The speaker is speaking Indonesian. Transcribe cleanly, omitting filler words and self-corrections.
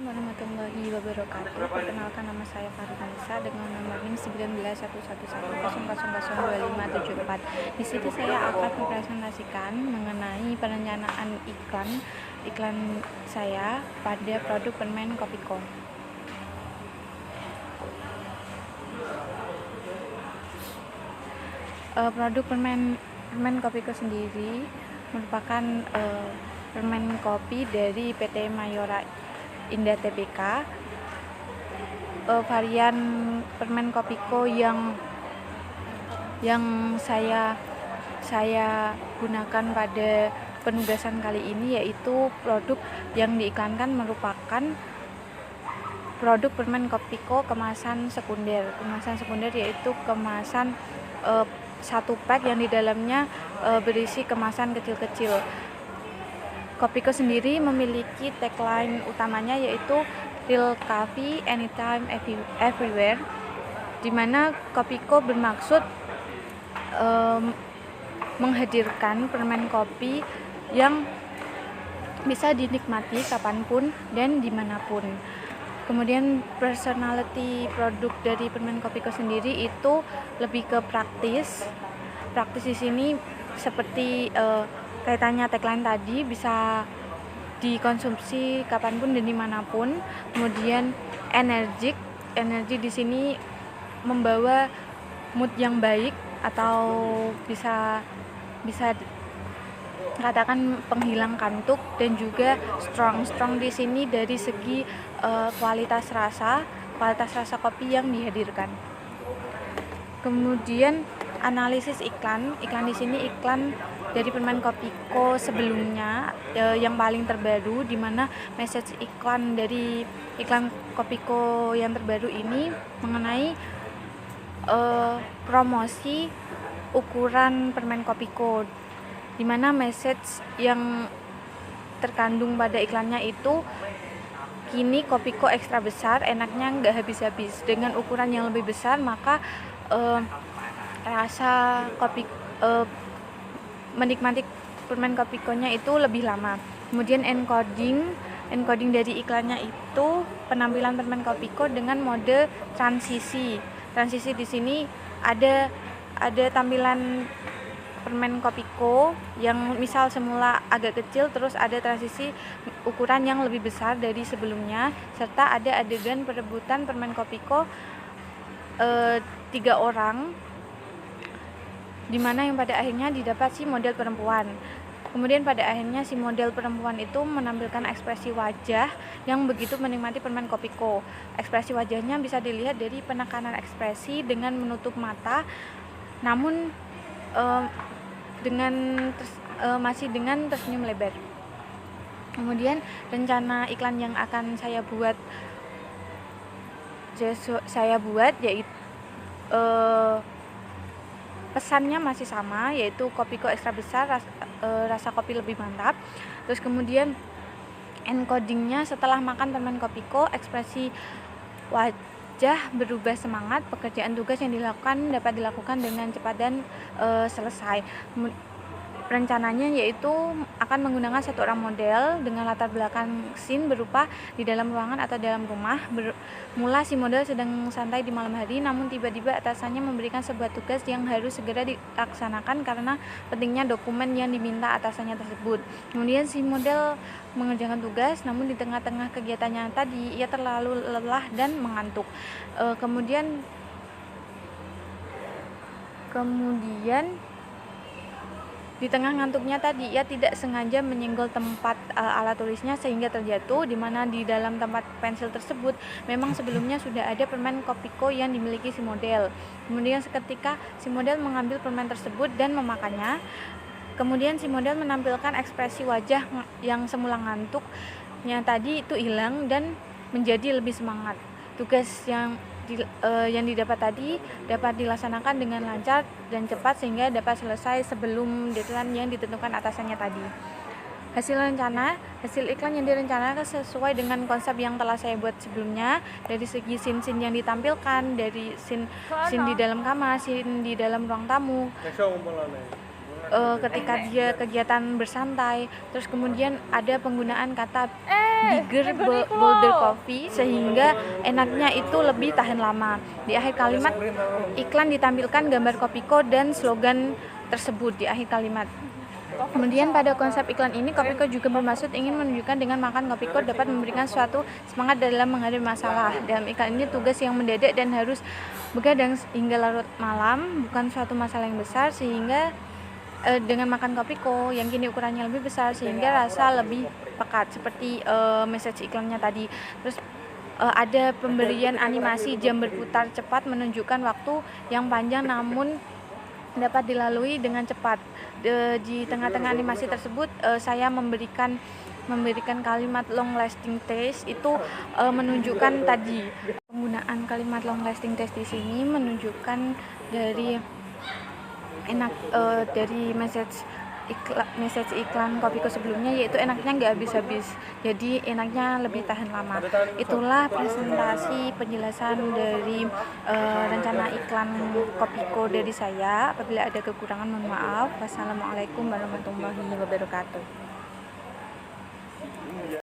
Warahmatullahi wabarakatuh. Perkenalkan, nama saya Farinisa dengan nomor NIM 19111100002574. Di situ saya akan mempresentasikan mengenai perencanaan iklan saya pada produk permen Kopiko. Produk permen Kopiko sendiri merupakan permen kopi dari PT Mayora Indah Tbk. Varian permen Kopiko yang saya gunakan pada penugasan kali ini yaitu produk yang diiklankan merupakan produk permen Kopiko kemasan sekunder. Kemasan sekunder yaitu kemasan satu pack yang di dalamnya berisi kemasan kecil-kecil. Kopiko sendiri memiliki tagline utamanya yaitu Real Coffee Anytime Everywhere, di mana Kopiko bermaksud menghadirkan permen kopi yang bisa dinikmati kapanpun dan dimanapun. Kemudian personality produk dari permen Kopiko sendiri itu lebih ke praktis. Praktis di sini seperti kaitannya tagline tadi, bisa dikonsumsi kapanpun dan dimanapun. Kemudian energi di sini membawa mood yang baik atau bisa katakan penghilang kantuk, dan juga strong di sini dari segi kualitas rasa kopi yang dihadirkan. Kemudian analisis iklan di sini iklan dari permen Kopiko sebelumnya yang paling terbaru, di mana message iklan dari iklan Kopiko yang terbaru ini mengenai promosi ukuran permen Kopiko, di mana message yang terkandung pada iklannya itu, kini Kopiko ekstra besar, enaknya nggak habis-habis. Dengan ukuran yang lebih besar, maka rasa menikmati permen Kopikonya itu lebih lama. Kemudian encoding dari iklannya itu penampilan permen Kopiko dengan mode transisi di sini ada tampilan permen Kopiko yang misal semula agak kecil, terus ada transisi ukuran yang lebih besar dari sebelumnya, serta ada adegan perebutan permen Kopiko 3 orang, dimana yang pada akhirnya didapat si model perempuan. Kemudian pada akhirnya si model perempuan itu menampilkan ekspresi wajah yang begitu menikmati permen Kopiko. Ekspresi wajahnya bisa dilihat dari penekanan ekspresi dengan menutup mata, namun masih dengan tersenyum lebar. Kemudian rencana iklan yang akan saya buat yaitu pesannya masih sama, yaitu Kopiko ekstra besar, rasa kopi lebih mantap. Terus kemudian encodingnya, setelah makan permen Kopiko, ekspresi wajah berubah semangat, pekerjaan tugas yang dilakukan dapat dilakukan dengan cepat dan selesai. Rencananya yaitu akan menggunakan satu orang model dengan latar belakang scene berupa di dalam ruangan atau dalam rumah. Mula si model sedang santai di malam hari, namun tiba-tiba atasannya memberikan sebuah tugas yang harus segera dilaksanakan karena pentingnya dokumen yang diminta atasannya tersebut. Kemudian si model mengerjakan tugas, namun di tengah-tengah kegiatannya tadi ia terlalu lelah dan mengantuk. Kemudian di tengah ngantuknya tadi, ia tidak sengaja menyenggol tempat alat tulisnya sehingga terjatuh, di mana di dalam tempat pensil tersebut memang sebelumnya sudah ada permen Kopiko yang dimiliki si model. Kemudian seketika si model mengambil permen tersebut dan memakannya. Kemudian si model menampilkan ekspresi wajah yang semula ngantuknya tadi itu hilang dan menjadi lebih semangat. Tugas yang didapat tadi dapat dilaksanakan dengan lancar dan cepat sehingga dapat selesai sebelum deadline yang ditentukan atasannya tadi. Hasil iklan yang direncanakan sesuai dengan konsep yang telah saya buat sebelumnya, dari segi scene yang ditampilkan, dari scene di dalam kamar, scene di dalam ruang tamu, ketika dia kegiatan bersantai. Terus kemudian ada penggunaan kata bigger, bolder coffee, sehingga enaknya itu lebih tahan lama. Di akhir kalimat iklan ditampilkan gambar Kopiko dan slogan tersebut di akhir kalimat. Kemudian pada konsep iklan ini, Kopiko juga bermaksud ingin menunjukkan dengan makan Kopiko dapat memberikan suatu semangat dalam menghadapi masalah. Dalam iklan ini tugas yang mendadak dan harus begadang hingga larut malam bukan suatu masalah yang besar, sehingga dengan makan Kopiko yang kini ukurannya lebih besar sehingga rasa lebih pekat seperti message iklannya tadi. Terus ada pemberian animasi jam berputar cepat menunjukkan waktu yang panjang namun dapat dilalui dengan cepat. Di tengah-tengah animasi tersebut saya memberikan kalimat long lasting taste itu menunjukkan tadi penggunaan kalimat long lasting taste di sini menunjukkan dari dari message iklan Kopiko sebelumnya, yaitu enaknya nggak habis-habis, jadi enaknya lebih tahan lama. Itulah presentasi penjelasan dari rencana iklan Kopiko dari saya. Apabila ada kekurangan mohon maaf. Wassalamualaikum warahmatullahi wabarakatuh.